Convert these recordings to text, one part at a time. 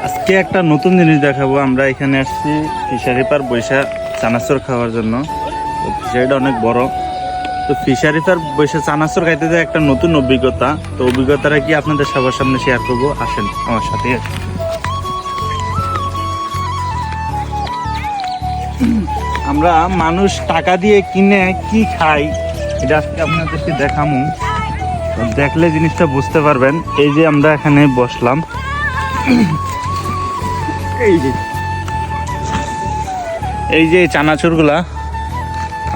আজকে একটা নতুন জিনিস দেখাবো। আমরা এখানে আসছি ফিশারি পার বৈশা চানাচুর খাওয়ার জন্য। তো ফিশারিটা অনেক বড়। তো ফিশারি পার বৈশা চানাচুর খাইতে যে একটা নতুন অভিজ্ঞতা। তো অভিজ্ঞতাটা কি আপনাদের সবার সামনে শেয়ার করবো, আসেন আমার সাথে। আমরা মানুষ টাকা দিয়ে কিনে কি খাই এটা আজকে আপনাদেরকে দেখামু। দেখলে জিনিসটা বুঝতে পারবেন। এই যে আমরা এখানে বসলাম, এই যে চানাচুরগুলা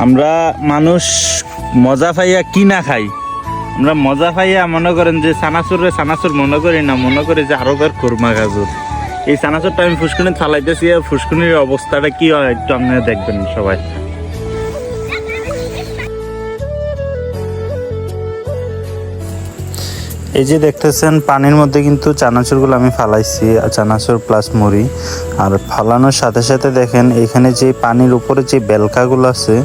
আমরা মানুষ মজা পাইয়া কিনা খাই। আমরা মজা পাইয়া মনে করেন যে চানাচুর মনে করি না, মনে করি যে আরো বের খুরমা গাজর। এই চানাচুরটা আমি ফুসকুনি থালাইতেছি, ফুসকুনির অবস্থাটা কি হয় একটু আপনারা দেখবেন সবাই। এই যে দেখতেছেন পানির মধ্যে কিন্তু চানাচুরগুলো আমি ফালাইছি, চানাচুর প্লাস মুড়ি। আর ফালানোর সাথে সাথে দেখেন এখানে যে পানির উপরে যে বেলকাগুলো আছে,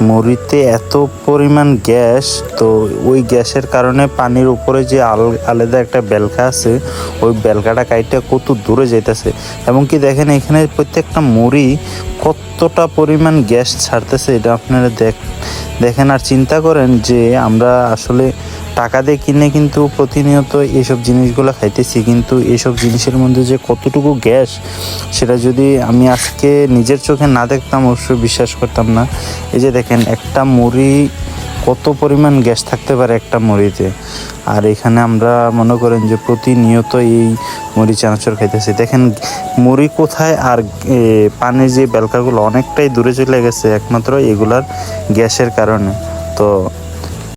মুড়িতে এত পরিমাণ গ্যাস, তো ওই গ্যাসের কারণে পানির উপরে যে আলাদা একটা বেলকা আছে, ওই বেলকাটা কাইটা কত দূরে যাইতেছে। এবং কি দেখেন এখানে প্রত্যেকটা মুড়ি কতটা পরিমাণ গ্যাস ছাড়তেছে, এটা আপনারা দেখেন আর চিন্তা করেন যে আমরা আসলে টাকা দিয়ে কিনে কিন্তু প্রতিনিয়ত এইসব জিনিসগুলো খাইতেছি, কিন্তু এইসব জিনিসের মধ্যে যে কতটুকু গ্যাস সেটা যদি আমি আজকে নিজের চোখে না দেখতাম অবশ্যই বিশ্বাস করতাম না। এই যে দেখেন একটা মুড়ি কত পরিমাণ গ্যাস থাকতে পারে একটা মুড়িতে। আর এখানে আমরা মনে করেন যে প্রতিনিয়ত এই মুড়ি চানাচুর খাইতেছি। দেখেন মুড়ি কোথায়, আর পানির যে বেলকাগুলো অনেকটাই দূরে চলে গেছে একমাত্র এগুলার গ্যাসের কারণে। তো